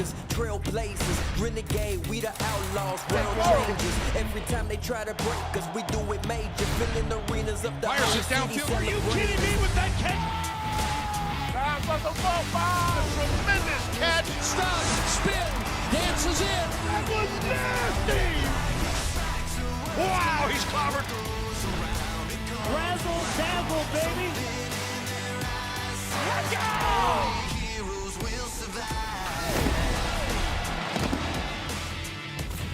makers, trailblazers, renegade, we the outlaws, world changers. Every time they try to break us, we do it major, filling arenas of the Myers is downfield. Are you kidding me with that catch? Tremendous catch. Stop, spin, dances in. That was nasty. Wow, he's clobbered. Razzle dazzle, baby. Let's go!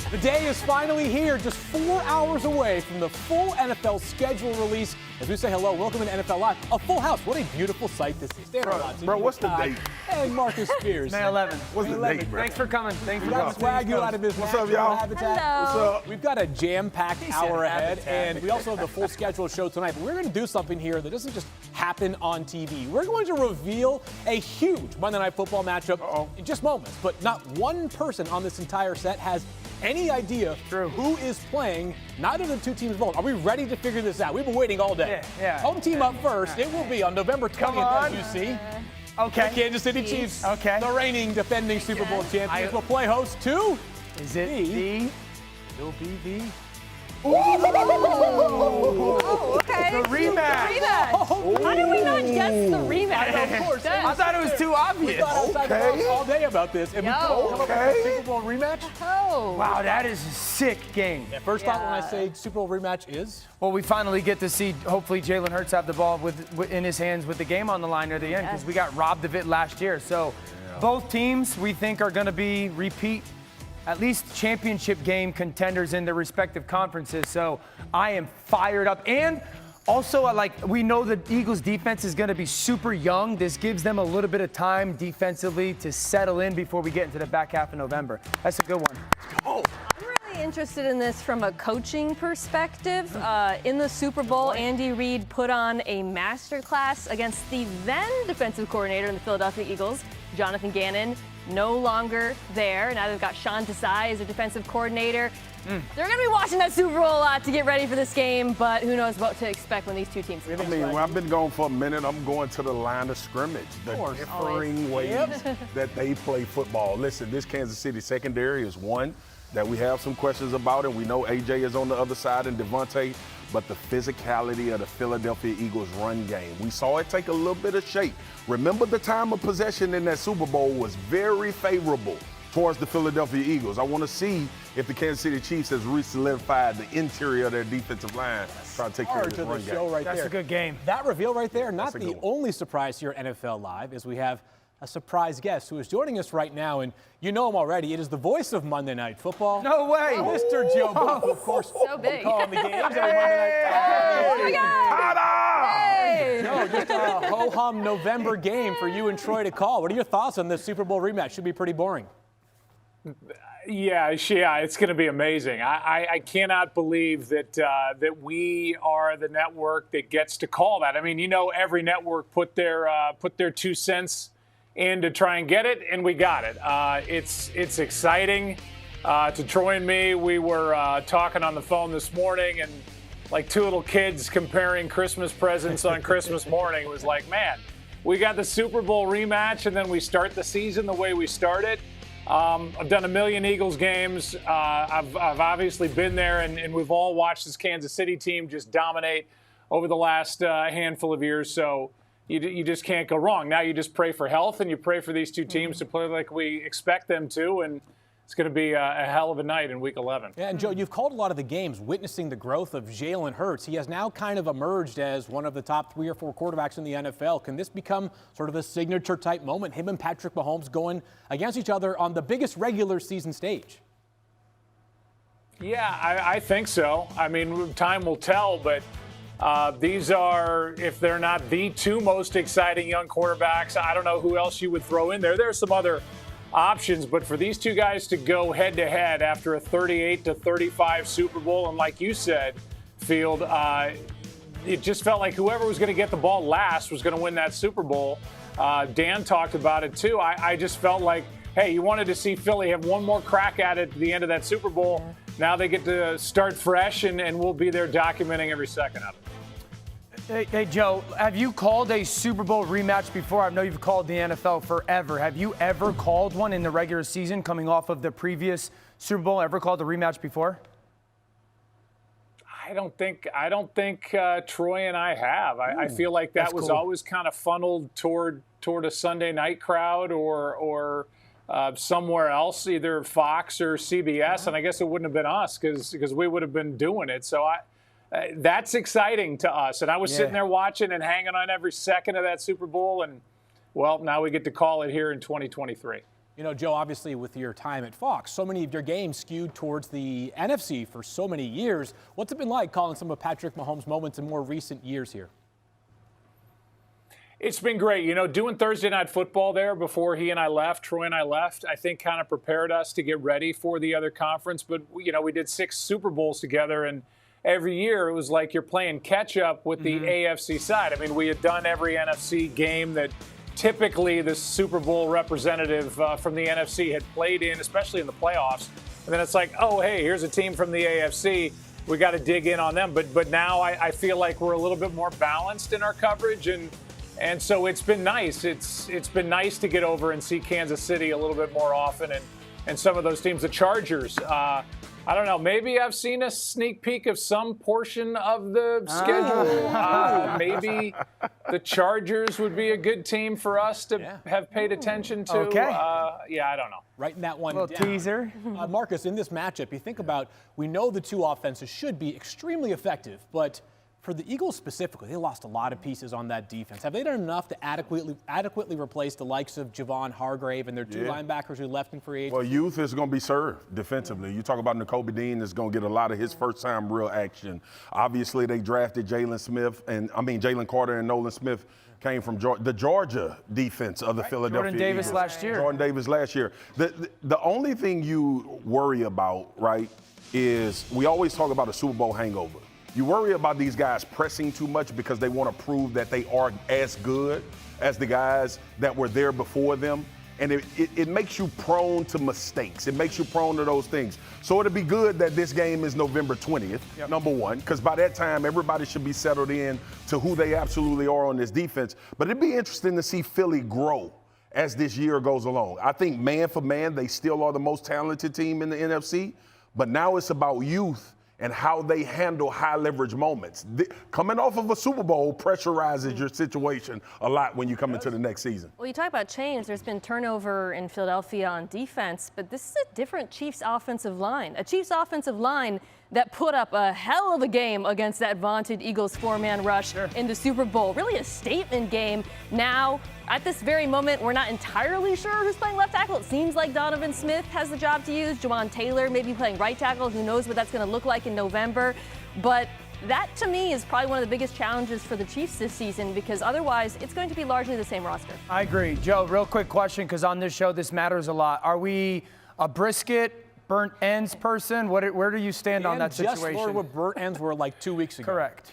The day is finally here, just 4 hours away from the full NFL schedule release. As we say hello, welcome to NFL Live. A full house. What a beautiful sight this is. Bro, what's the date? And Marcus Spears. May 11th. What's the date, bro? Thanks for coming. Thanks We for got coming. Swagoo out of his What's up, y'all? habitat. Hello. What's up? We've got a jam-packed hour ahead, Habitat. and we also have the full schedule show tonight. But we're going to do something here that doesn't just happen on TV. We're going to reveal a huge Monday Night Football matchup in just moments. But not one person on this entire set has any idea who is playing neither of the two teams involved. Are we ready to figure this out? We've been waiting all day. Yeah. Home team up first. It will be on November 20th, as you see. Okay. The Kansas City Chiefs, Okay. the reigning defending Super Bowl champions, will play host to Is it the? It'll be the Oh, okay. The rematch. How did we not guess the rematch? Of course. I thought it was too We obvious. thought outside the box all day about this, and we Yo. couldn't come up with a Super Bowl rematch. Oh. Wow, that is a sick game. First thought when I say Super Bowl rematch is Well, we finally get to see, hopefully, Jalen Hurts have the ball in his hands with the game on the line near the end, because we got robbed of it last year. So both teams, we think, are going to be repeat, at least championship game contenders in their respective conferences. So I am fired up. And also, we know the Eagles' defense is going to be super young. This gives them a little bit of time defensively to settle in before we get into the back half of November. That's a good one. I'm really interested in this from a coaching perspective. In the Super Bowl, Andy Reid put on a masterclass against the then defensive coordinator in the Philadelphia Eagles, Jonathan Gannon. No longer there. Now they've got Sean Desai as a defensive coordinator. They're going to be watching that Super Bowl a lot to get ready for this game, but who knows what to expect when these two teams I mean, when I've been gone for a minute, I'm going to the line of scrimmage. The differing ways that they play football. Listen, this Kansas City secondary is one that we have some questions about, and we know AJ is on the other side and Devontae, but the physicality of the Philadelphia Eagles run game. We saw it take a little bit of shape. Remember, the time of possession in that Super Bowl was very favorable towards the Philadelphia Eagles. I want to see if the Kansas City Chiefs has re-solidified the interior of their defensive line, trying to take care of this run game. That's a good game. That reveal right there, not a the good one. only surprise here at NFL Live, is we have a surprise guest who is joining us right now, and you know him already. It is the voice of Monday Night Football. No way. Mr. Joe Buck, of course. So big. Calling the games every Monday night. Oh my God! Hey! No, just a ho-hum November game for you and Troy to call. What are your thoughts on this Super Bowl rematch? Should be pretty boring. Yeah, it's going to be amazing. I cannot believe that we are the network that gets to call that. I mean, every network put their 2 cents in to try and get it, and we got it. It's exciting. To Troy and me, we were talking on the phone this morning, and like two little kids comparing Christmas presents on Christmas morning. It was like, man, we got the Super Bowl rematch, and then we start the season the way we started. I've done a million Eagles games. I've obviously been there, and we've all watched this Kansas City team just dominate over the last handful of years. So you just can't go wrong. Now you just pray for health, and you pray for these two teams to play like we expect them to, and it's going to be a hell of a night in Week 11. Yeah, and Joe, you've called a lot of the games, witnessing the growth of Jalen Hurts. He has now kind of emerged as one of the top 3 or 4 quarterbacks in the NFL. Can this become sort of a signature-type moment, him and Patrick Mahomes going against each other on the biggest regular season stage? Yeah, I think so. I mean, time will tell, but these are, if they're not the 2 most exciting young quarterbacks, I don't know who else you would throw in there. There's some other options, but for these two guys to go head-to-head after a 38-35 Super Bowl, and like you said, Field, it just felt like whoever was going to get the ball last was going to win that Super Bowl. Dan talked about it, too. I just felt like, hey, you wanted to see Philly have one more crack at it at the end of that Super Bowl. Now they get to start fresh, and we'll be there documenting every second of it. Hey, Joe, have you called a Super Bowl rematch before? I know you've called the NFL forever. Have you ever called one in the regular season coming off of the previous Super Bowl? Ever called a rematch before? I don't think Troy and I have. I feel like that was cool. always kind of funneled toward a Sunday night crowd or somewhere else, either Fox or CBS, and I guess it wouldn't have been us because we would have been doing it. So that's exciting to us. And I was sitting there watching and hanging on every second of that Super Bowl, and well, now we get to call it here in 2023. You know, Joe, obviously with your time at Fox, so many of your games skewed towards the NFC for so many years. What's it been like calling some of Patrick Mahomes' moments in more recent years here? It's been great. You know, doing Thursday Night Football there before he and I left, Troy and I left, I think kind of prepared us to get ready for the other conference. But, you know, we did 6 Super Bowls together, and every year it was like you're playing catch up with the AFC side. I mean, we had done every NFC game that typically the Super Bowl representative from the NFC had played in, especially in the playoffs. And then it's like, oh, hey, here's a team from the AFC. We got to dig in on them. But now I feel like we're a little bit more balanced in our coverage, and so it's been nice. It's been nice to get over and see Kansas City a little bit more often, and some of those teams, the Chargers. I don't know. Maybe I've seen a sneak peek of some portion of the schedule. Maybe the Chargers would be a good team for us to have paid attention to. Okay. I don't know. Writing that one Little down. teaser. Marcus, in this matchup, you think about, we know the two offenses should be extremely effective, but for the Eagles specifically, they lost a lot of pieces on that defense. Have they done enough to adequately replace the likes of Javon Hargrave and their 2 linebackers who left in free agency? Well, youth is going to be served defensively. You talk about Nakobe Dean is going to get a lot of his first-time real action. Obviously, they drafted Jalen Carter and Nolan Smith came from the Georgia defense of the Philadelphia Jordan Davis Eagles. last year. Jordan Davis last year. The only thing you worry about, right, is we always talk about a Super Bowl hangover. You worry about these guys pressing too much because they want to prove that they are as good as the guys that were there before them. And it makes you prone to mistakes. It makes you prone to those things. So it'll be good that this game is November 20th, number one, because by that time, everybody should be settled in to who they absolutely are on this defense. But it'd be interesting to see Philly grow as this year goes along. I think man for man, they still are the most talented team in the NFC. But now it's about youth and how they handle high leverage moments. Coming off of a Super Bowl pressurizes your situation a lot when you come into the next season. Well, you talk about change. There's been turnover in Philadelphia on defense, but this is a different Chiefs offensive line. A Chiefs offensive line that put up a hell of a game against that vaunted Eagles 4-man rush in the Super Bowl. Really a statement game. Now, at this very moment, we're not entirely sure who's playing left tackle. It seems like Donovan Smith has the job to use. Juwan Taylor maybe playing right tackle. Who knows what that's going to look like in November. But that, to me, is probably one of the biggest challenges for the Chiefs this season, because otherwise it's going to be largely the same roster. I agree. Joe, real quick question, because on this show this matters a lot. Are we a brisket, burnt ends person? Where do you stand on that situation? Just learned what burnt ends were like 2 weeks ago. Correct.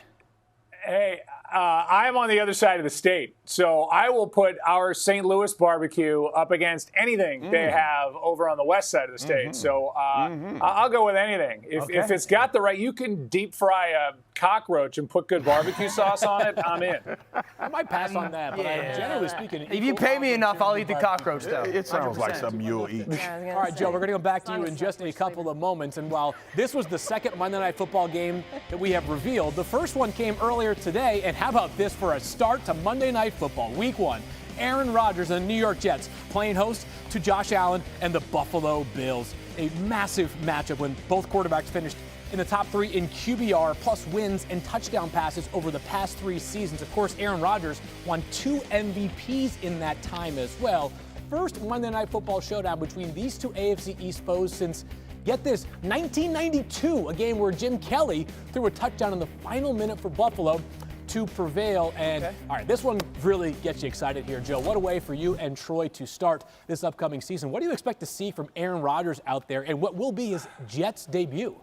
Hey, I'm on the other side of the state, so I will put our St. Louis barbecue up against anything they have over on the west side of the state. So I'll go with anything. If it's got the right, you can deep fry a cockroach and put good barbecue sauce on it, I'm in. I might pass on that, but generally speaking, If you pay me enough, I'll eat the cockroach, though. It sounds like 100%. something you'll eat. All right, Joe, we're going to go back to you in just a couple of moments. And while this was the second Monday Night Football game that we have revealed, the first one came earlier today. And how about this for a start to Monday Night Football, Week 1? Aaron Rodgers and the New York Jets playing host to Josh Allen and the Buffalo Bills. A massive matchup when both quarterbacks finished in the top 3 in QBR, plus wins and touchdown passes over the past 3 seasons. Of course, Aaron Rodgers won 2 MVPs in that time as well. First Monday Night Football showdown between these two AFC East foes since, get this, 1992, a game where Jim Kelly threw a touchdown in the final minute for Buffalo to prevail. And all right, this one really gets you excited here, Joe. What a way for you and Troy to start this upcoming season. What do you expect to see from Aaron Rodgers out there and what will be his Jets debut?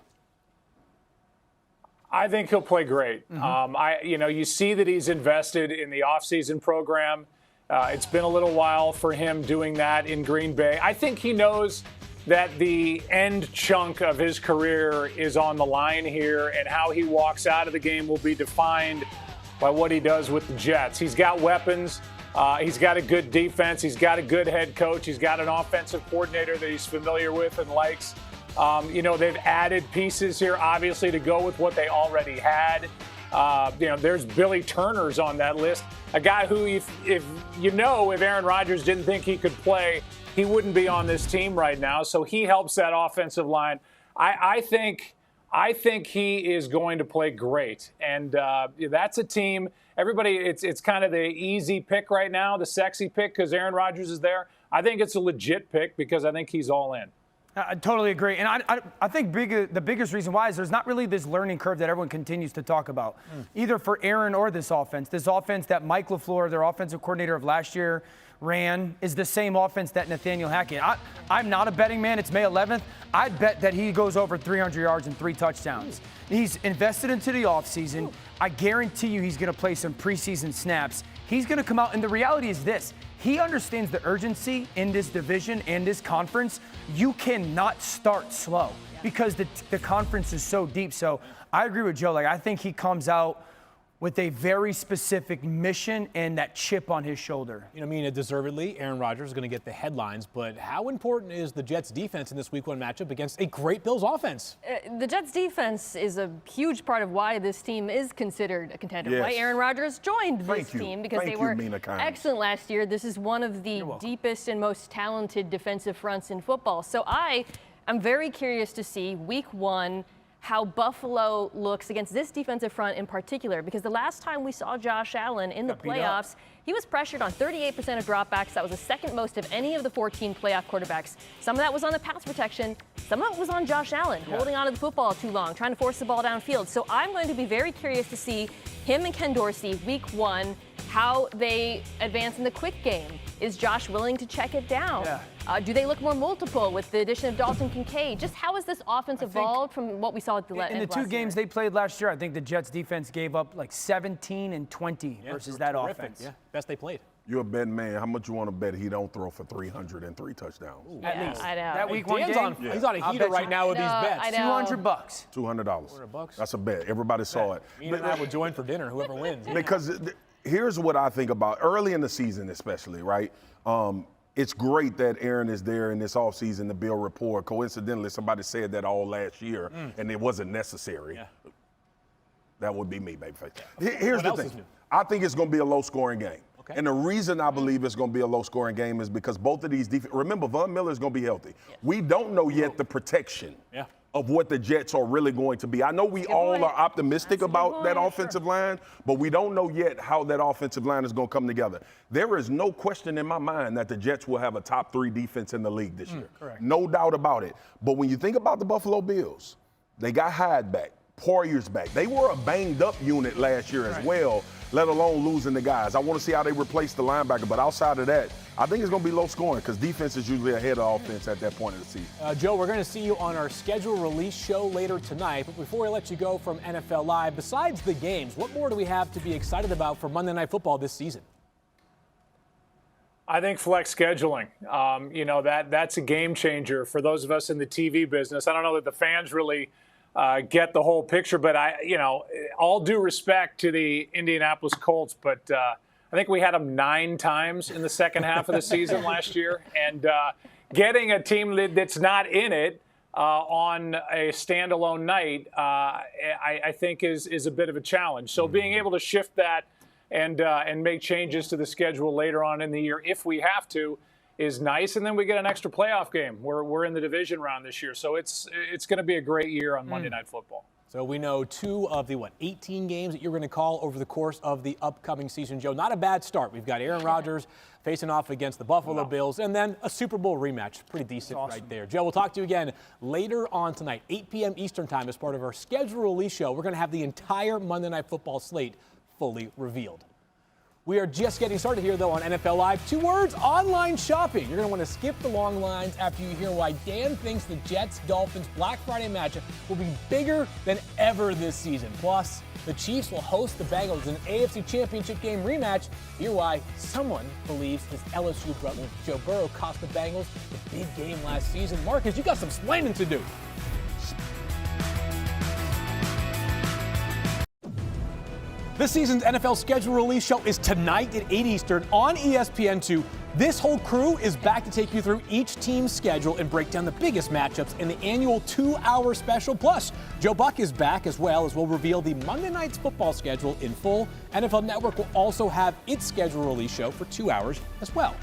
I think he'll play great. You see that he's invested in the offseason program. It's been a little while for him doing that in Green Bay. I think he knows that the end chunk of his career is on the line here, and how he walks out of the game will be defined by what he does with the Jets. He's got weapons. He's got a good defense. He's got a good head coach. He's got an offensive coordinator that he's familiar with and likes. They've added pieces here, obviously, to go with what they already had. There's Billy Turner's on that list, a guy who, if Aaron Rodgers didn't think he could play, he wouldn't be on this team right now. So he helps that offensive line. I think he is going to play great, and that's a team. Everybody, it's kind of the easy pick right now, the sexy pick because Aaron Rodgers is there. I think it's a legit pick because I think he's all in. I totally agree. And I think the biggest reason why is there's not really this learning curve that everyone continues to talk about, either for Aaron or this offense. This offense that Mike LaFleur, their offensive coordinator of last year, ran is the same offense that Nathaniel Hackett. I'm not a betting man. It's May 11th. I'd bet that he goes over 300 yards and 3 touchdowns. He's invested into the offseason. I guarantee you he's going to play some preseason snaps. He's going to come out, and the reality is this. He understands the urgency in this division and this conference. You cannot start slow because the conference is so deep. So I agree with Joe. I think he comes out with a very specific mission and that chip on his shoulder. Deservedly, Aaron Rodgers is going to get the headlines, but how important is the Jets' defense in this Week 1 matchup against a great Bills offense? The Jets' defense is a huge part of why this team is considered a contender. Yes. Why Aaron Rodgers joined this team, because they were excellent last year. This is one of the deepest and most talented defensive fronts in football. So I am very curious to see Week 1 how Buffalo looks against this defensive front in particular, because the last time we saw Josh Allen in the playoffs, he was pressured on 38% of dropbacks. That was the second most of any of the 14 playoff quarterbacks. Some of that was on the pass protection. Some of it was on Josh Allen, holding onto the football too long, trying to force the ball downfield. So I'm going to be very curious to see him and Ken Dorsey Week 1, how they advance in the quick game. Is Josh willing to check it down? Do they look more multiple with the addition of Dalton Kincaid? Just how has this offense evolved from what we saw at the in the 2 games they played last year? I think the Jets defense gave up 17 and 20 versus that offense. Yeah, best they played. You're a betting man. How much you want to bet he don't throw for 303 touchdowns? At least. I know. That Week 1 game? He's on a heater right now with these bets. $200. $200. $200. That's a bet. Everybody saw it. Me and I will join for dinner, whoever wins. Because here's what I think about early in the season, especially, right? It's great that Aaron is there in this offseason to build rapport. Coincidentally, somebody said that all last year, and it wasn't necessary. Yeah. That would be me, babyface. Here's the thing. I think it's going to be a low-scoring game. Okay. And the reason I believe it's going to be a low-scoring game is because both of these remember, Von Miller is going to be healthy. Yeah. We don't know yet the protection of what the Jets are really going to be. I know we all are optimistic about that offensive line, but we don't know yet how that offensive line is going to come together. There is no question in my mind that the Jets will have a top 3 defense in the league this year. Correct. No doubt about it. But when you think about the Buffalo Bills, they got Hyde back, Poyer's back. They were a banged-up unit last year as well, let alone losing the guys. I want to see how they replace the linebacker, but outside of that, I think it's going to be low scoring because defense is usually ahead of offense at that point of the season. Joe, we're going to see you on our schedule release show later tonight. But before we let you go from NFL Live, besides the games, what more do we have to be excited about for Monday Night Football this season? I think flex scheduling. That's a game changer for those of us in the TV business. I don't know that the fans really get the whole picture, but all due respect to the Indianapolis Colts, but I think we had them 9 times in the second half of the season last year, and getting a team that's not in it on a standalone night, I think is a bit of a challenge. So being able to shift that and make changes to the schedule later on in the year, if we have to, is nice. And then we get an extra playoff game. We're in the division round this year, so it's going to be a great year on Monday Night Football. So we know 2 of the, 18 games that you're going to call over the course of the upcoming season, Joe. Not a bad start. We've got Aaron Rodgers facing off against the Buffalo Bills, and then a Super Bowl rematch. Pretty decent right there. Joe, we'll talk to you again later on tonight, 8 p.m. Eastern time, as part of our schedule release show. We're going to have the entire Monday Night Football slate fully revealed. We are just getting started here, though, on NFL Live. 2 words, online shopping. You're going to want to skip the long lines after you hear why Dan thinks the Jets-Dolphins Black Friday matchup will be bigger than ever this season. Plus, the Chiefs will host the Bengals in an AFC Championship game rematch. Hear why someone believes his LSU brother, Joe Burrow, cost the Bengals the big game last season. Marcus, you got some explaining to do. This season's NFL schedule release show is tonight at 8 Eastern on ESPN2. This whole crew is back to take you through each team's schedule and break down the biggest matchups in the annual 2-hour special. Plus, Joe Buck is back as we'll reveal the Monday night's football schedule in full. NFL Network will also have its schedule release show for 2 hours as well.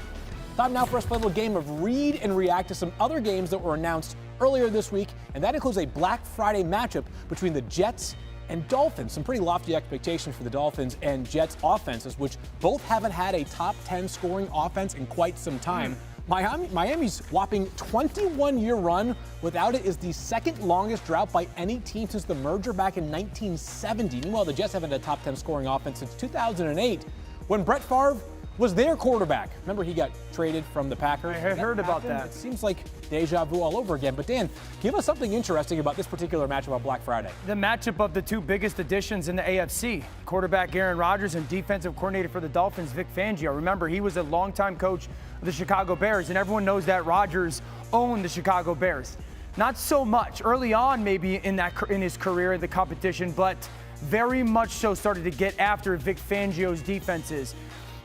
Time now for us to play a little game of read and react to some other games that were announced earlier this week, and that includes a Black Friday matchup between the Jets and Dolphins. Some pretty lofty expectations for the Dolphins and Jets offenses, which both haven't had a top 10 scoring offense in quite some time. Miami's whopping 21-year run without it is the second longest drought by any team since the merger back in 1970. Meanwhile, the Jets haven't had a top 10 scoring offense since 2008 when Brett Favre was their quarterback. Remember, he got traded from the Packers? I heard about that. It seems like deja vu all over again. But Dan, give us something interesting about this particular matchup on Black Friday. The matchup of the two biggest additions in the AFC, quarterback Aaron Rodgers and defensive coordinator for the Dolphins, Vic Fangio. Remember, he was a longtime coach of the Chicago Bears, and everyone knows that Rodgers owned the Chicago Bears. Not so much early on, maybe in his career in the competition, but very much so started to get after Vic Fangio's defenses.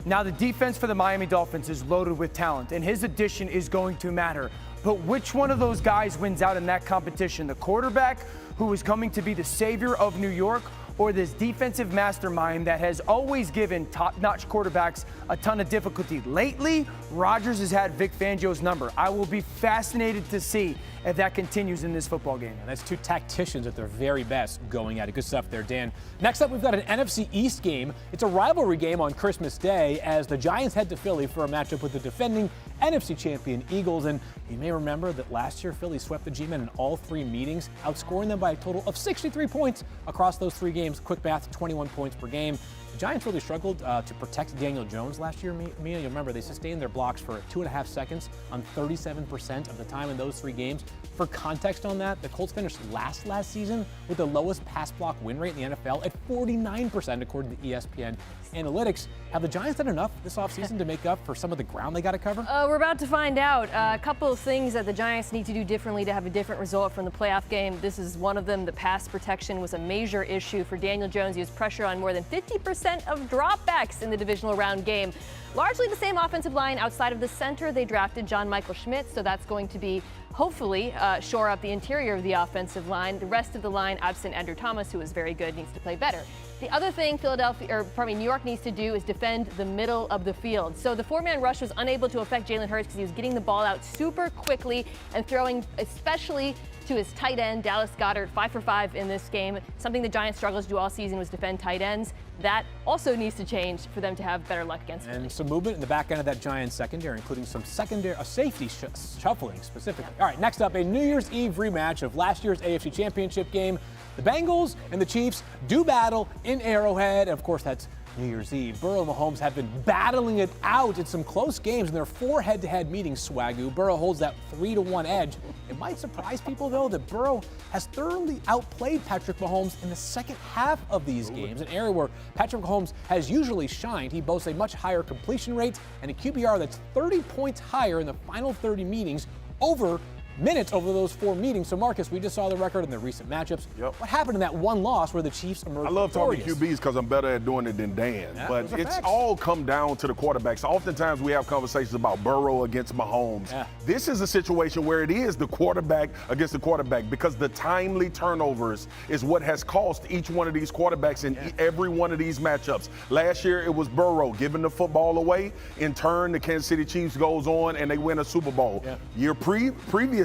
Now, the defense for the Miami Dolphins is loaded with talent, and his addition is going to matter. But which one of those guys wins out in that competition? The quarterback who is coming to be the savior of New York, or this defensive mastermind that has always given top-notch quarterbacks a ton of difficulty? Lately, Rodgers has had Vic Fangio's number. I will be fascinated to see if that continues in this football game. And that's two tacticians at their very best going at it. Good stuff there, Dan. Next up, we've got an NFC East game. It's a rivalry game on Christmas Day as the Giants head to Philly for a matchup with the defending NFC champion Eagles. And you may remember that last year, Philly swept the G-Men in all three meetings, outscoring them by a total of 63 points across those three games. Quick math, 21 points per game. The Giants really struggled to protect Daniel Jones last year, Mia. You'll remember they sustained their blocks for 2.5 seconds on 37% of the time in those three games. For context on that, the Colts finished last season with the lowest pass block win rate in the NFL at 49%, according to ESPN Analytics. Have the Giants done enough this offseason to make up for some of the ground they got to cover? We're about to find out. A couple of things that the Giants need to do differently to have a different result from the playoff game. This is one of them. The pass protection was a major issue for Daniel Jones. He was pressure on more than 50% of dropbacks in the divisional round game. Largely the same offensive line outside of the center. They drafted John Michael Schmitz, so that's going to be hopefully shore up the interior of the offensive line. The rest of the line, absent Andrew Thomas, who is very good, needs to play better. The other thing New York needs to do is defend the middle of the field. So the four-man rush was unable to affect Jalen Hurts because he was getting the ball out super quickly and throwing especially to his tight end, Dallas Goedert, 5 for 5 in this game. Something the Giants struggled to do all season was defend tight ends. That also needs to change for them to have better luck against them. And some movement in the back end of that Giants secondary, including some safety shuffling specifically. All right, next up, a New Year's Eve rematch of last year's AFC Championship game. The Bengals and the Chiefs do battle in Arrowhead. And of course, that's New Year's Eve. Burrow and Mahomes have been battling it out in some close games in their 4 head-to-head meetings, Swagoo. Burrow holds that 3-1 edge. It might surprise people, though, that Burrow has thoroughly outplayed Patrick Mahomes in the second half of these games, an area where Patrick Mahomes has usually shined. He boasts a much higher completion rate and a QBR that's 30 points higher in the final 30 minutes over those 4 meetings. So, Marcus, we just saw the record in the recent matchups. Yep. What happened in that one loss where the Chiefs emerged I love victorious? talking QBs because I'm better at doing it than Dan. Yeah, but those are it's facts. all come down to the quarterbacks. Oftentimes we have conversations about Burrow against Mahomes. Yeah. This is a situation where it is the quarterback against the quarterback because the timely turnovers is what has cost each one of these quarterbacks in every one of these matchups. Last year it was Burrow giving the football away. In turn, the Kansas City Chiefs goes on and they win a Super Bowl. Yeah. Year previously,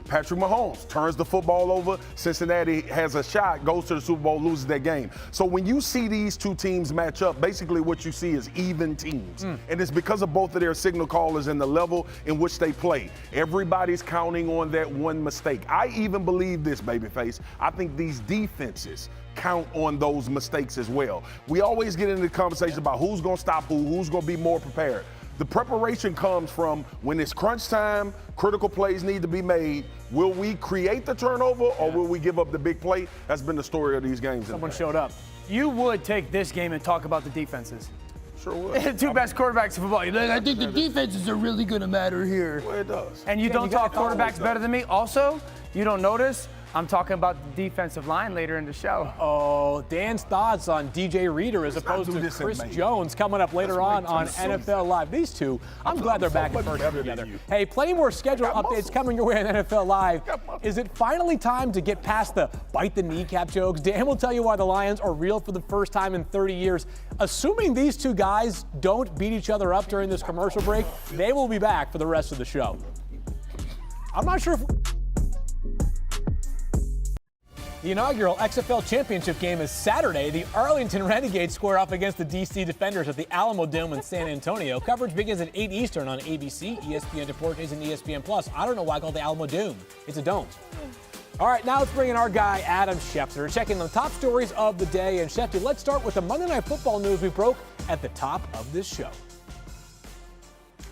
Patrick Mahomes turns the football over. Cincinnati has a shot, goes to the Super Bowl, loses that game. So when you see these two teams match up, basically what you see is even teams. And it's because of both of their signal callers and the level in which they play. Everybody's counting on that one mistake. I even believe this, babyface. I think these defenses count on those mistakes as well. We always get into the conversation about who's going to stop who's going to be more prepared. The preparation comes from when it's crunch time, critical plays need to be made. Will we create the turnover or will we give up the big play? That's been the story of these games. Someone showed up. You would take this game and talk about the defenses. Sure would. Two best quarterbacks in football. You're like, I think the defenses are really going to matter here. Well, it does. And you don't talk quarterbacks better than me. Also, you don't notice I'm talking about the defensive line later in the show. Oh, Dan's thoughts on DJ Reader as opposed to Chris Jones coming up later on NFL Live. These two, I'm glad they're back in person together. Hey, plenty more schedule updates coming your way on NFL Live. Is it finally time to get past the bite the kneecap jokes? Dan will tell you why the Lions are real for the first time in 30 years. Assuming these two guys don't beat each other up during this commercial break, they will be back for the rest of the show. I'm not sure if the inaugural XFL Championship game is Saturday. The Arlington Renegades square off against the DC Defenders at the Alamo Dome in San Antonio. Coverage begins at 8 Eastern on ABC, ESPN Deportes, and ESPN+. I don't know why I call it the Alamo Dome. It's a dome. All right, now let's bring in our guy, Adam Schefter, checking the top stories of the day. And Schefter, let's start with the Monday Night Football news we broke at the top of this show.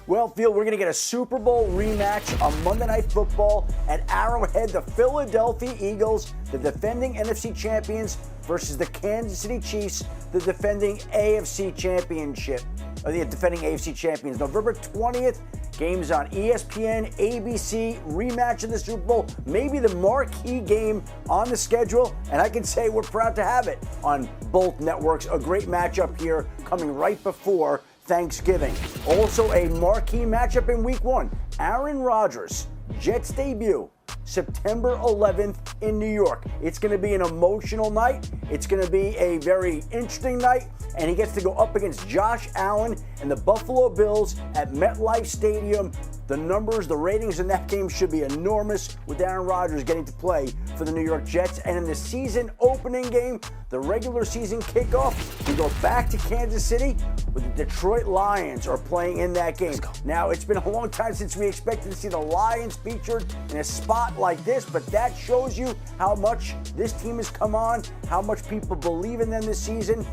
Well, Phil, we're going to get a Super Bowl rematch on Monday Night Football at Arrowhead. The Philadelphia Eagles, the defending NFC champions, versus the Kansas City Chiefs, the defending AFC championship. The defending AFC champions. November 20th, games on ESPN, ABC, rematch of the Super Bowl, maybe the marquee game on the schedule. And I can say we're proud to have it on both networks. A great matchup here coming right before Thanksgiving. Also a marquee matchup in week 1. Aaron Rodgers, Jets debut, September 11th in New York. It's going to be an emotional night. It's going to be a very interesting night. And he gets to go up against Josh Allen and the Buffalo Bills at MetLife Stadium. The numbers, the ratings in that game should be enormous, with Aaron Rodgers getting to play for the New York Jets. And in the season opening game, the regular season kickoff, we go back to Kansas City, where the Detroit Lions are playing in that game. Now, it's been a long time since we expected to see the Lions featured in a spot like this, but that shows you how much this team has come on, how much people believe in them this season.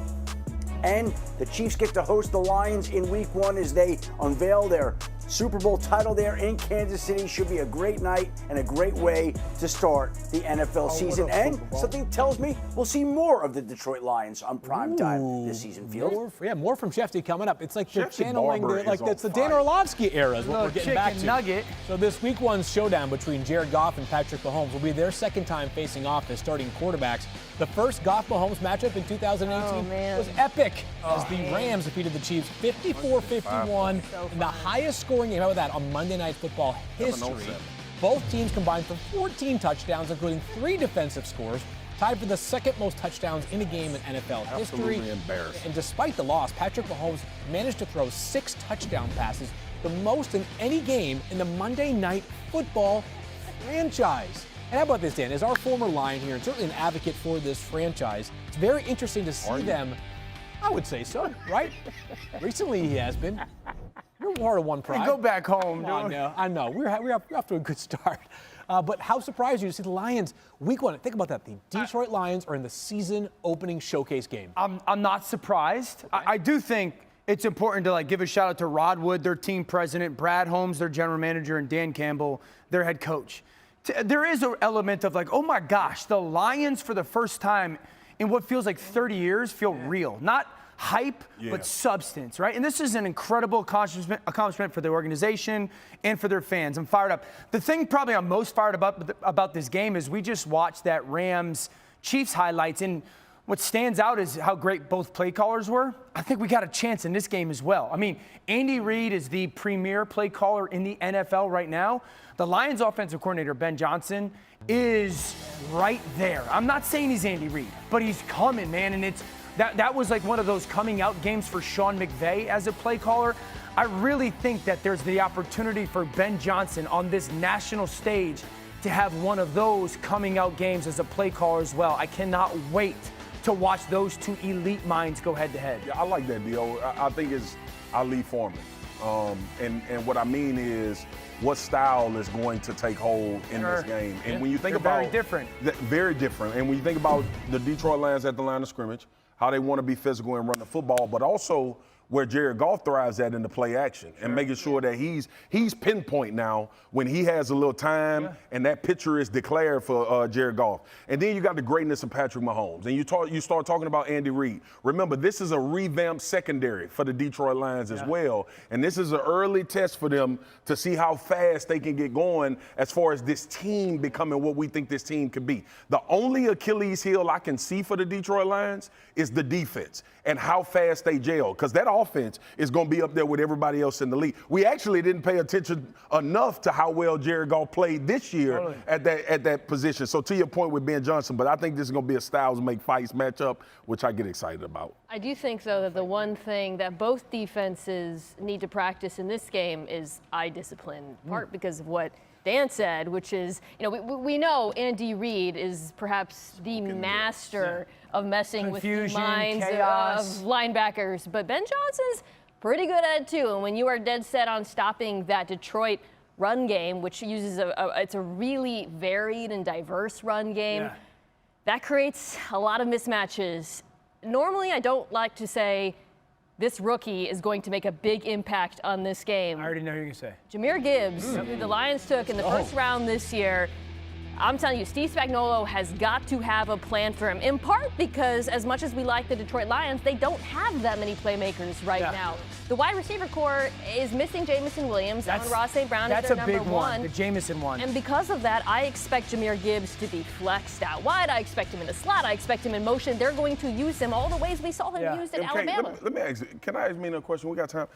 And the Chiefs get to host the Lions in week 1 as they unveil their Super Bowl title there in Kansas City. Should be a great night and a great way to start the NFL season. And something tells me we'll see more of the Detroit Lions on primetime this season, Field. More from Shefty coming up. It's like they're channeling it's the Dan Orlovsky era is what we're getting back to. Nugget. So this week 1's showdown between Jared Goff and Patrick Mahomes will be their second time facing off as starting quarterbacks. The first Goff-Mahomes matchup in 2018 was epic as the Rams defeated the Chiefs 54-51 in the highest scoring game, how about that, on Monday Night Football history. Both teams combined for 14 touchdowns, including 3 defensive scores, tied for the second most touchdowns in a game in NFL history. And despite the loss, Patrick Mahomes managed to throw 6 touchdown passes, the most in any game in the Monday Night Football franchise. And how about this, Dan? As our former Lion here, and certainly an advocate for this franchise, it's very interesting to see them. I would say so, right? Recently he has been. You're part of one pride. Hey, go back home, dude. I know. We're off to a good start. But how surprised are you to see the Lions week 1? Think about that. The Detroit Lions are in the season opening showcase game. I'm not surprised. Okay. I do think it's important to give a shout out to Rod Wood, their team president, Brad Holmes, their general manager, and Dan Campbell, their head coach. There is an element of oh my gosh, the Lions for the first time in what feels like 30 years feel real. Not hype, but substance, right? And this is an incredible accomplishment for the organization and for their fans. I'm fired up. The thing probably I'm most fired about this game is we just watched that Rams-Chiefs highlights, and what stands out is how great both play callers were. I think we got a chance in this game as well. I mean, Andy Reid is the premier play caller in the NFL right now. The Lions offensive coordinator, Ben Johnson, is right there. I'm not saying he's Andy Reid, but he's coming, man. And that was one of those coming out games for Sean McVay as a play caller. I really think that there's the opportunity for Ben Johnson on this national stage to have one of those coming out games as a play caller as well. I cannot wait to watch those two elite minds go head to head. Yeah, I like that deal. I think it's Ali Foreman. And what I mean is what style is going to take hold in this game. And when you think about very different. Very different. And when you think about the Detroit Lions at the line of scrimmage, how they want to be physical and run the football, but also where Jared Goff thrives at in the play action and making sure that he's pinpoint now when he has a little time and that picture is declared for Jared Goff. And then you got the greatness of Patrick Mahomes. And you start talking about Andy Reid. Remember, this is a revamped secondary for the Detroit Lions as well. And this is an early test for them to see how fast they can get going as far as this team becoming what we think this team could be. The only Achilles heel I can see for the Detroit Lions is the defense and how fast they gel, because that offense is going to be up there with everybody else in the league. We actually didn't pay attention enough to how well Jared Goff played this year at that position. So to your point with Ben Johnson, but I think this is going to be a styles make fights matchup, which I get excited about. I do think, though, that the one thing that both defenses need to practice in this game is eye discipline, in part because of what Dan said, which is, we know Andy Reid is perhaps the master of messing Confusion, with the minds chaos. of linebackers, but Ben Johnson's pretty good at it too. And when you are dead set on stopping that Detroit run game, which uses it's a really varied and diverse run game, that creates a lot of mismatches. Normally, I don't like to say this rookie is going to make a big impact on this game. I already know who you're going to say. Jahmyr Gibbs, who the Lions took in the first round this year, I'm telling you, Steve Spagnuolo has got to have a plan for him, in part because as much as we like the Detroit Lions, they don't have that many playmakers right now. The wide receiver core is missing Jamison Williams. Ross St. Brown is their number That's a big one. the Jamison one. And because of that, I expect Jahmyr Gibbs to be flexed out wide. I expect him in the slot. I expect him in motion. They're going to use him all the ways we saw him used in Alabama. Let me ask you, can I ask me a question? We got time.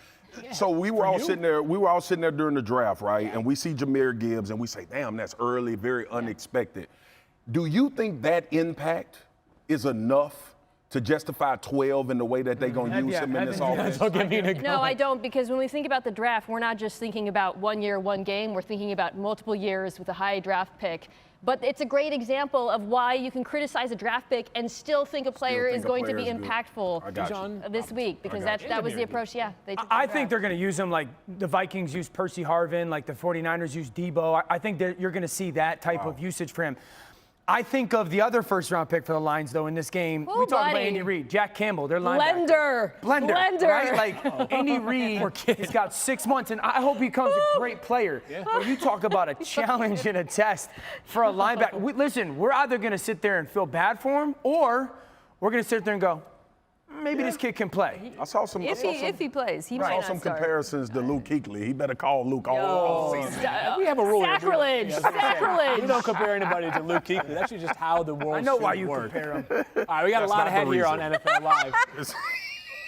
So we were all sitting there during the draft, right? And we see Jahmyr Gibbs and we say, damn, that's early, very unexpected. Do you think that impact is enough to justify 12 in the way that they're going to use him in this offense? No, I don't, because when we think about the draft, we're not just thinking about 1 year, one game. We're thinking about multiple years with a high draft pick. But it's a great example of why you can criticize a draft pick and still think a player is going to be impactful this week, because that was the approach. I think they're going to use him like the Vikings used Percy Harvin, like the 49ers used Debo. I think that you're going to see that type of usage for him. I think of the other first-round pick for the Lions, though, in this game. We talked about Andy Reid, Jack Campbell, their linebacker. Blender. Right? Like, Andy Reid has got 6 months, and I hope he becomes a great player. When you talk about a challenge and a test for a linebacker. Listen, we're either going to sit there and feel bad for him, or we're going to sit there and go, maybe this kid can play. If he plays, he might not start. I saw some comparisons to Luke Kuechly. He better call Luke all season. We have a rule. Sacrilege. Sacrilege. We don't compare anybody to Luke Kuechly. That's just how the world I know why you work. compare him. All right, we got a lot ahead here on NFL Live.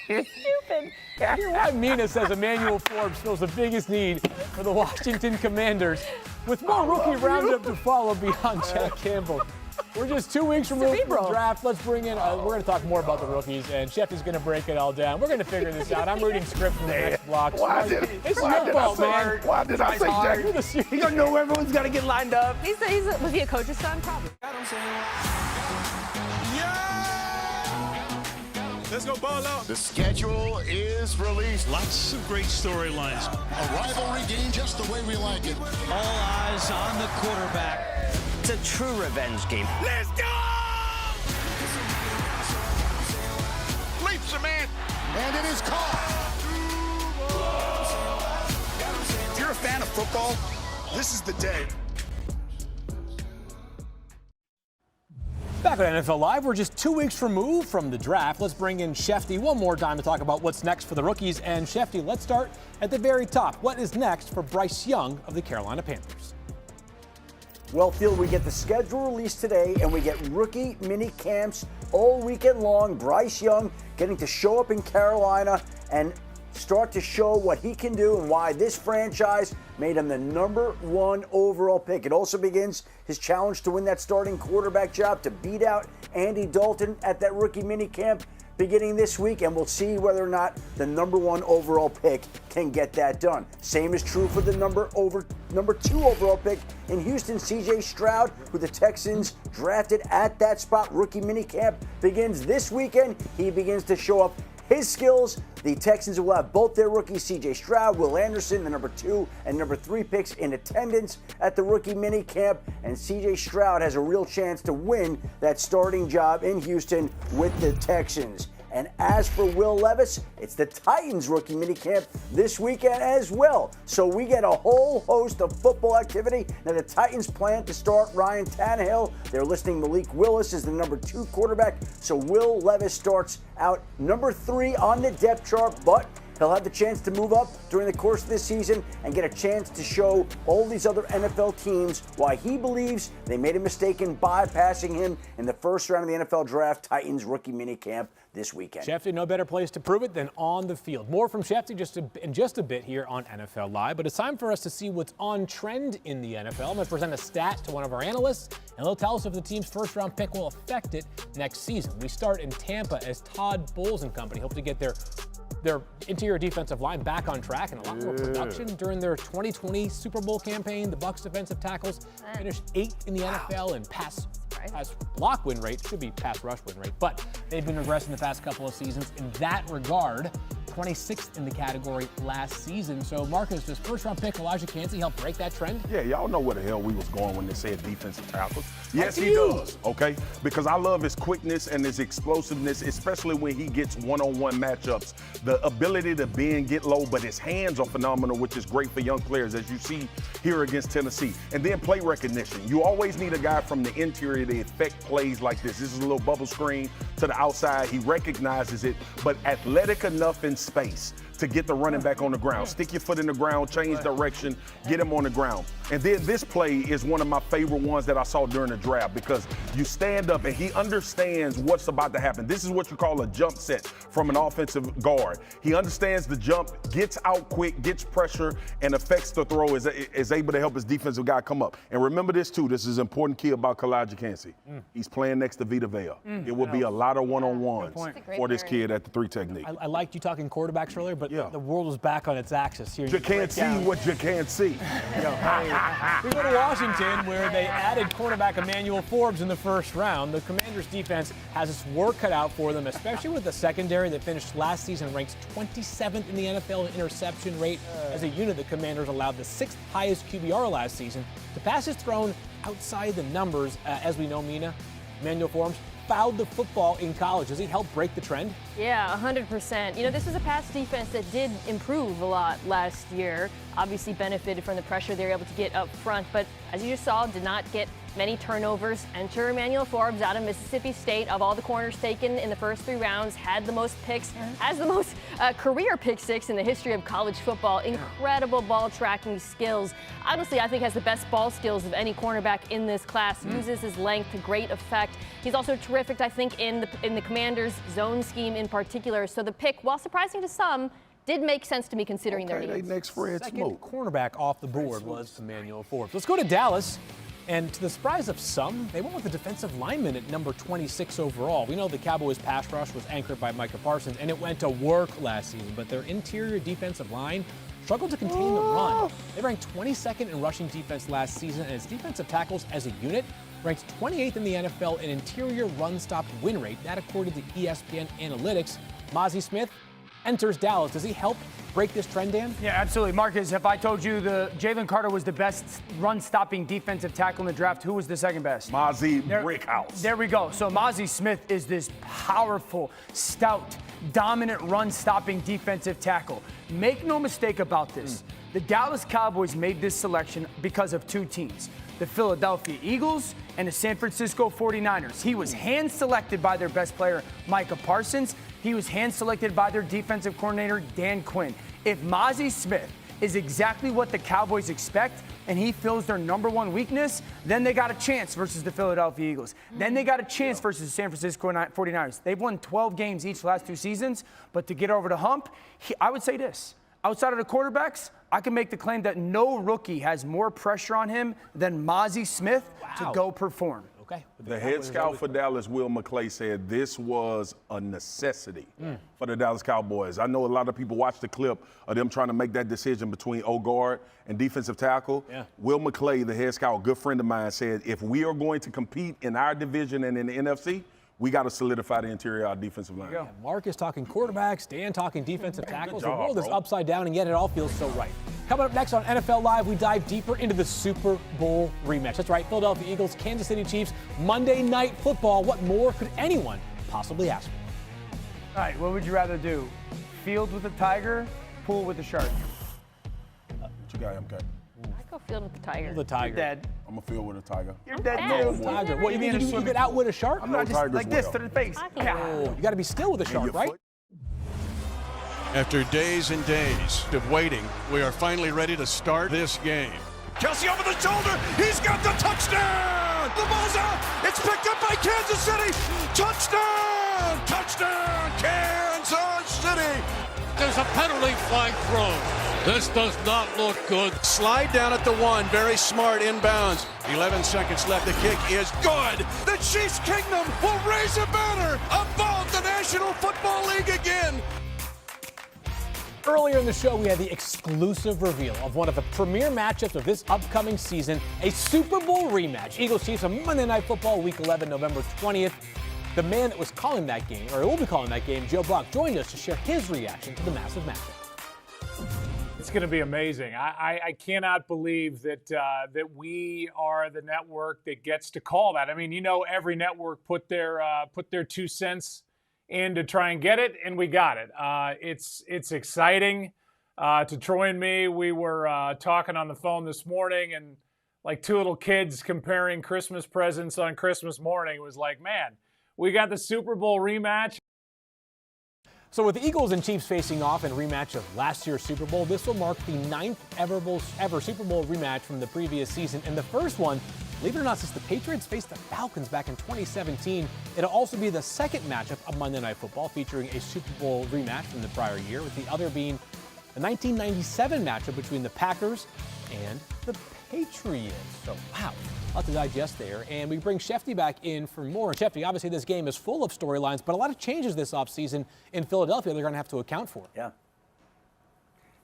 Stupid. Here's why Mina says Emmanuel Forbes feels the biggest need for the Washington Commanders, with more rookie roundup to follow beyond Jack Campbell. We're just 2 weeks removed from the draft. Let's bring in, we're going to talk more about the rookies, and Sheffy's going to break it all down. We're going to figure this out. I'm reading script from the next block. It's your fault, man. Why did I say Jack? You don't know everyone's got to get lined up. Was he a coach's son? Probably. Let's go ball out. The schedule is released. Lots of great storylines. A rivalry game just the way we like it. All eyes on the quarterback. It's a true revenge game. Let's go! Leaps a man. And it is caught. If you're a fan of football, this is the day. Back on NFL Live, we're just 2 weeks removed from the draft. Let's bring in Shefty one more time to talk about what's next for the rookies. And Shefty, let's start at the very top. What is next for Bryce Young of the Carolina Panthers? Well, Phil, we get the schedule released today, and we get rookie mini camps all weekend long. Bryce Young getting to show up in Carolina and start to show what he can do and why this franchise made him the #1 overall pick. It also begins his challenge to win that starting quarterback job, to beat out Andy Dalton at that rookie mini camp beginning this week, and we'll see whether or not the #1 overall pick can get that done. Same is true for the number 2 overall pick in Houston, C.J. Stroud, who the Texans drafted at that spot. Rookie minicamp begins this weekend. He begins to show up his skills. The Texans will have both their rookies, C.J. Stroud, Will Anderson, the #2 and #3 picks in attendance at the rookie minicamp, and C.J. Stroud has a real chance to win that starting job in Houston with the Texans. And as for Will Levis, it's the Titans rookie minicamp this weekend as well. So we get a whole host of football activity. Now the Titans plan to start Ryan Tannehill. They're listing Malik Willis as the number 2 quarterback. So Will Levis starts out number 3 on the depth chart, but he'll have the chance to move up during the course of this season and get a chance to show all these other NFL teams why he believes they made a mistake in bypassing him in the first round of the NFL Draft. Titans rookie minicamp this weekend. Shefty, no better place to prove it than on the field. More from Shefty in just a bit here on NFL Live, but it's time for us to see what's on trend in the NFL. I'm going to present a stat to one of our analysts, and they'll tell us if the team's first-round pick will affect it next season. We start in Tampa as Todd Bowles and company hope to get their interior defensive line back on track and a lot more production during their 2020 Super Bowl campaign. The Bucs defensive tackles finished 8th in the NFL in pass block win rate, should be pass rush win rate, but they've been regressing the past couple of seasons in that regard. 26th in the category last season. So, Marcus, does first-round pick Elijah Cansey help break that trend? Yeah, y'all know where the hell we was going when they said defensive tackles. Yes, he does, okay? Because I love his quickness and his explosiveness, especially when he gets one-on-one matchups. The ability to bend, get low, but his hands are phenomenal, which is great for young players, as you see here against Tennessee. And then play recognition. You always need a guy from the interior to effect plays like this. This is a little bubble screen to the outside. He recognizes it, but athletic enough in space to get the running back on the ground. Stick your foot in the ground, change direction, get him on the ground. And then this play is one of my favorite ones that I saw during the draft because you stand up and he understands what's about to happen. This is what you call a jump set from an offensive guard. He understands the jump, gets out quick, gets pressure, and affects the throw, is able to help his defensive guy come up. And remember this too, this is an important key about Elijah Cansey. He's playing next to Vita Vea. It will be a lot of one-on-ones for this kid at the 3 technique. I liked you talking quarterbacks earlier, but the world was back on its axis here. You can't see what you can't see. We go to Washington, where they added quarterback Emmanuel Forbes in the first round. The Commanders' defense has its work cut out for them, especially with the secondary that finished last season ranked 27th in the NFL in interception rate. As a unit, the Commanders allowed the 6th highest QBR last season. The passes thrown outside the numbers, as we know, Mina, Emmanuel Forbes fouled the football in college. Does he help break the trend? Yeah, 100%. You know, this is a pass defense that did improve a lot last year. Obviously benefited from the pressure they were able to get up front, but as you just saw, did not get many turnovers. Enter Emmanuel Forbes out of Mississippi State. Of all the corners taken in the first 3 rounds, had the most picks, has the most career pick 6 in the history of college football. Incredible ball tracking skills. Honestly, I think has the best ball skills of any cornerback in this class. Uses his length to great effect. He's also terrific, I think, in the Commanders' zone scheme in particular. So the pick, while surprising to some, did make sense to me considering their needs. Next Fred Smoke. Cornerback off the board was Emmanuel Forbes. Let's go to Dallas. And to the surprise of some, they went with the defensive lineman at number 26 overall. We know the Cowboys' pass rush was anchored by Micah Parsons, and it went to work last season. But their interior defensive line struggled to contain the run. They ranked 22nd in rushing defense last season, and its defensive tackles as a unit ranked 28th in the NFL in interior run-stop win rate. That according to ESPN Analytics. Mazi Smith enters Dallas. Does he help break this trend, Dan? Yeah, absolutely. Marcus, if I told you Jalen Carter was the best run-stopping defensive tackle in the draft, who was the second best? Mazi Brickhouse. There we go. So Mazi Smith is this powerful, stout, dominant run-stopping defensive tackle. Make no mistake about this. The Dallas Cowboys made this selection because of 2 teams, the Philadelphia Eagles and the San Francisco 49ers. He was hand-selected by their best player, Micah Parsons. He was hand-selected by their defensive coordinator, Dan Quinn. If Mazi Smith is exactly what the Cowboys expect and he fills their number 1 weakness, then they got a chance versus the Philadelphia Eagles. Then they got a chance versus the San Francisco 49ers. They've won 12 games each last 2 seasons, but to get over the hump, I would say this. Outside of the quarterbacks, I can make the claim that no rookie has more pressure on him than Mazi Smith to go perform. Okay. The head scout for Dallas, Will McClay, said this was a necessity for the Dallas Cowboys. I know a lot of people watched the clip of them trying to make that decision between guard and defensive tackle. Will McClay, the head scout, a good friend of mine, said if we are going to compete in our division and in the NFC, we got to solidify the interior of our defensive line. Yeah, Mark is talking quarterbacks, Dan talking defensive tackles. Job, the world is bro. upside down, and yet it all feels so right. Coming up next on NFL Live, we dive deeper into the Super Bowl rematch. That's right, Philadelphia Eagles, Kansas City Chiefs, Monday Night Football. What more could anyone possibly ask for? All right, what would you rather do? Field with a tiger, pool with a shark? What you got, MK? I go field with the tiger. The tiger. You're dead. I'm going to field with a tiger. You're dead Fast. too. Tiger. What, you mean you get out with a shark? I'm not just tigers like this will. to the face. Oh, you got to be still with a shark, right? After days and days of waiting, we are finally ready to start this game. Kelsey over the shoulder. He's got the touchdown. The ball's out. It's picked up by Kansas City. Touchdown. Touchdown, Kansas City. There's a penalty flag thrown. This does not look good. Slide down at the 1, very smart inbounds. 11 seconds left, the kick is good. The Chiefs Kingdom will raise a banner above the National Football League again. Earlier in the show, we had the exclusive reveal of one of the premier matchups of this upcoming season, a Super Bowl rematch. Eagles-Chiefs on Monday Night Football, Week 11, November 20th. The man that was calling that game, or will be calling that game, Joe Buck, joined us to share his reaction to the massive matchup. It's going to be amazing. I cannot believe that that we are the network that gets to call that. I mean, you know, every network put their 2 cents in to try and get it, and we got it. It's exciting. To Troy and me, we were talking on the phone this morning, and like two little kids comparing Christmas presents on Christmas morning. It was like, man, we got the Super Bowl rematch. So with the Eagles and Chiefs facing off in a rematch of last year's Super Bowl, this will mark the 9th ever Super Bowl rematch from the previous season, and the first one, believe it or not, since the Patriots faced the Falcons back in 2017. It'll also be the second matchup of Monday Night Football featuring a Super Bowl rematch from the prior year, with the other being the 1997 matchup between the Packers and the Patriots. So, wow, a lot to digest there. And we bring Shefty back in for more. Shefty, obviously this game is full of storylines, but a lot of changes this offseason in Philadelphia they're going to have to account for. Yeah.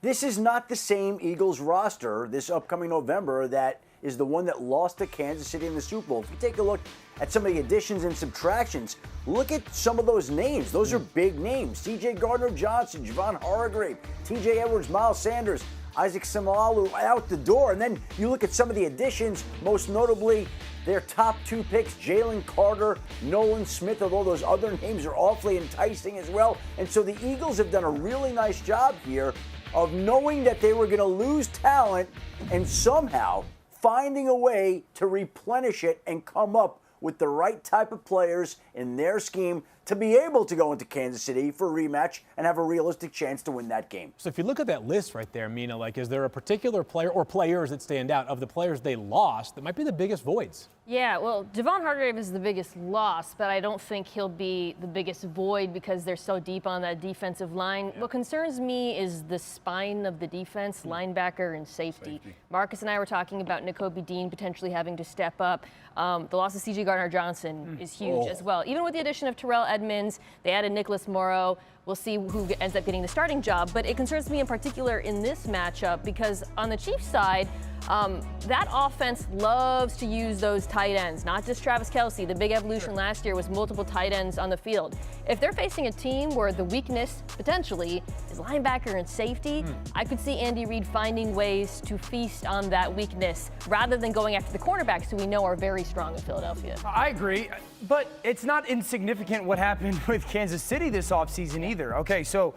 This is not the same Eagles roster this upcoming November that is the one that lost to Kansas City in the Super Bowl. If you take a look at some of the additions and subtractions, look at some of those names. Those are big names. C.J. Gardner-Johnson, Javon Hargrave, T.J. Edwards, Miles Sanders, Isaac Seumalo out the door. And then you look at some of the additions, most notably their top 2 picks, Jalen Carter, Nolan Smith, although those other names are awfully enticing as well. And so the Eagles have done a really nice job here of knowing that they were going to lose talent and somehow finding a way to replenish it and come up with the right type of players in their scheme to be able to go into Kansas City for a rematch and have a realistic chance to win that game. So if you look at that list right there, Mina, like, is there a particular player or players that stand out of the players they lost that might be the biggest voids? Yeah, well, Javon Hargrave is the biggest loss, but I don't think he'll be the biggest void because they're so deep on that defensive line. Yeah. What concerns me is the spine of the defense, linebacker and safety. Marcus and I were talking about Nakobe Dean potentially having to step up. The loss of C.J. Gardner-Johnson is huge as well. Even with the addition of Terrell Edmunds, they added Nicholas Morrow. We'll see who ends up getting the starting job, but it concerns me in particular in this matchup because on the Chiefs side, that offense loves to use those tight ends, not just Travis Kelce. The big evolution last year was multiple tight ends on the field. If they're facing a team where the weakness potentially is linebacker and safety, I could see Andy Reid finding ways to feast on that weakness rather than going after the cornerbacks who we know are very strong in Philadelphia. I agree, but it's not insignificant what happened with Kansas City this offseason either. Okay, so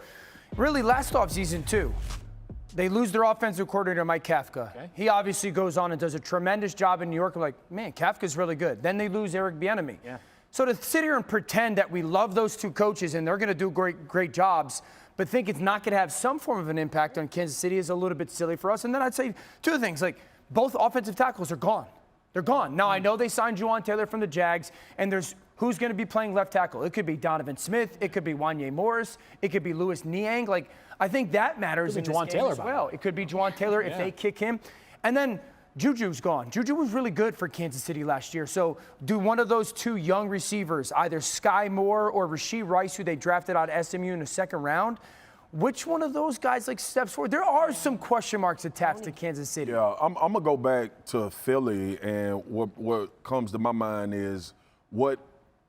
really last offseason too. They lose their offensive coordinator, Mike Kafka. Okay. He obviously goes on and does a tremendous job in New York. I'm like, man, Kafka's really good. Then they lose Eric Bieniemy. Yeah. So to sit here and pretend that we love those two coaches and they're going to do great jobs, but think it's not going to have some form of an impact on Kansas City is a little bit silly for us. And then I'd say two things, like both offensive tackles are gone. They're gone. Now, I know they signed Juwan Taylor from the Jags, and there's who's going to be playing left tackle. It could be Donovan Smith. It could be Wanye Morris. It could be Louis Niang. Like, I think that matters in this game as well. It could be Juwan Taylor if they kick him. And then Juju's gone. Juju was really good for Kansas City last year. So do one of those two young receivers, either Sky Moore or Rashee Rice, who they drafted out of SMU in the second round, which one of those guys like steps forward? There are some question marks attached to Kansas City. Yeah, I'm going to go back to Philly, and what comes to my mind is what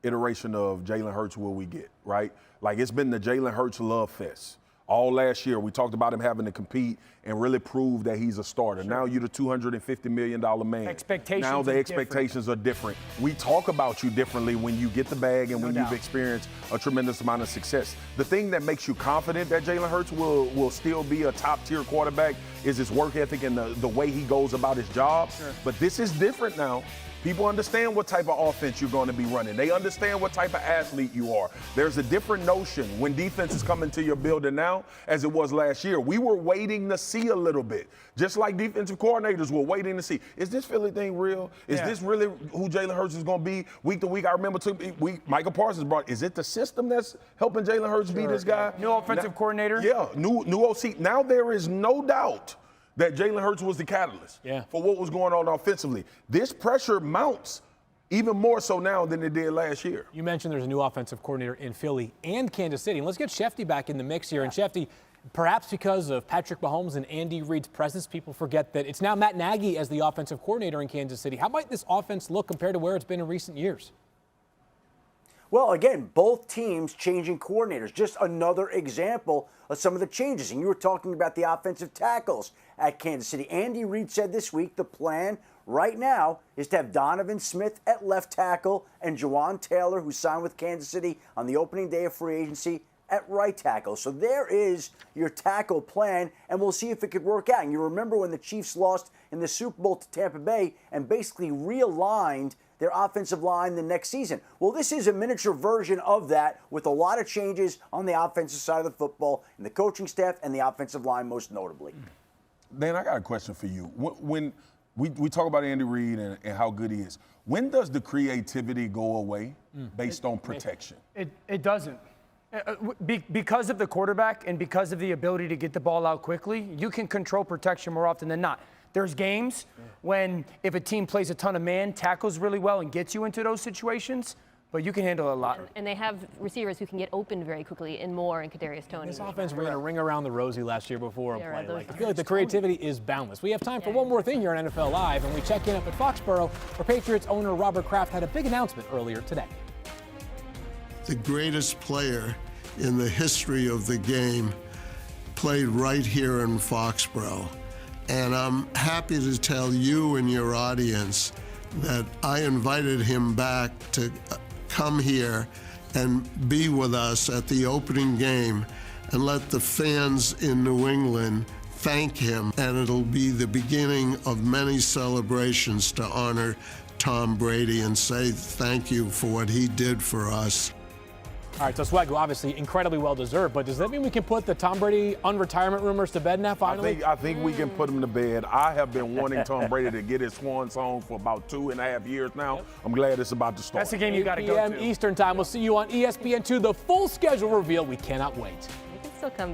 iteration of Jalen Hurts will we get, right? Like, it's been the Jalen Hurts love fest All last year, we talked about him having to compete and really prove that he's a starter. Now you're the $250 million man. Expectations now the are expectations are different. We talk about you differently when you get the bag and when you've experienced a tremendous amount of success. The thing that makes you confident that Jalen Hurts will still be a top-tier quarterback is his work ethic and the way he goes about his job. But this is different now. People understand what type of offense you're going to be running. They understand what type of athlete you are. There's a different notion when defense is coming to your building now as it was last year. We were waiting to see a little bit, just like defensive coordinators were waiting to see. Is this Philly thing real? Is this really who Jalen Hurts is going to be week to week? I remember Michael Parsons brought, is it the system that's helping Jalen Hurts be this guy? New offensive coordinator? Yeah, new OC. Now there is no doubt that Jalen Hurts was the catalyst for what was going on offensively. This pressure mounts even more so now than it did last year. You mentioned there's a new offensive coordinator in Philly and Kansas City. And let's get Shefty back in the mix here. And Shefty, perhaps because of Patrick Mahomes and Andy Reid's presence, people forget that it's now Matt Nagy as the offensive coordinator in Kansas City. How might this offense look compared to where it's been in recent years? Well, again, both teams changing coordinators. Just another example of some of the changes. And you were talking about the offensive tackles at Kansas City. Andy Reid said this week the plan right now is to have Donovan Smith at left tackle and Jawan Taylor, who signed with Kansas City on the opening day of free agency, at right tackle. So there is your tackle plan, and we'll see if it could work out. And you remember when the Chiefs lost in the Super Bowl to Tampa Bay and basically realigned their offensive line the next season. Well, this is a miniature version of that with a lot of changes on the offensive side of the football and the coaching staff and the offensive line most notably. Dan, I got a question for you. When we talk about Andy Reid and how good he is, when does the creativity go away based on protection? It doesn't. Because of the quarterback and because of the ability to get the ball out quickly, you can control protection more often than not. There's games when if a team plays a ton of man, tackles really well and gets you into those situations, but you can handle a lot. And they have receivers who can get open very quickly in Moore and Kadarius Toney. This offense ran a ring around the rosy last year before a play. I feel like the creativity is boundless. We have time for one more thing here on NFL Live, and we check in up at Foxborough, where Patriots owner Robert Kraft had a big announcement earlier today. The greatest player in the history of the game played right here in Foxborough. And I'm happy to tell you and your audience that I invited him back to come here and be with us at the opening game and let the fans in New England thank him. And it'll be the beginning of many celebrations to honor Tom Brady and say thank you for what he did for us. All right, so Swaggo, obviously incredibly well-deserved, but does that mean we can put the Tom Brady unretirement rumors to bed now, finally? I think we can put them to bed. I have been wanting Tom Brady to get his swan song for about 2.5 years now. I'm glad it's about to start. That's the game you got to go to. 8 p.m. Eastern time. We'll see you on ESPN2. The full schedule reveal. We cannot wait. You can still come back.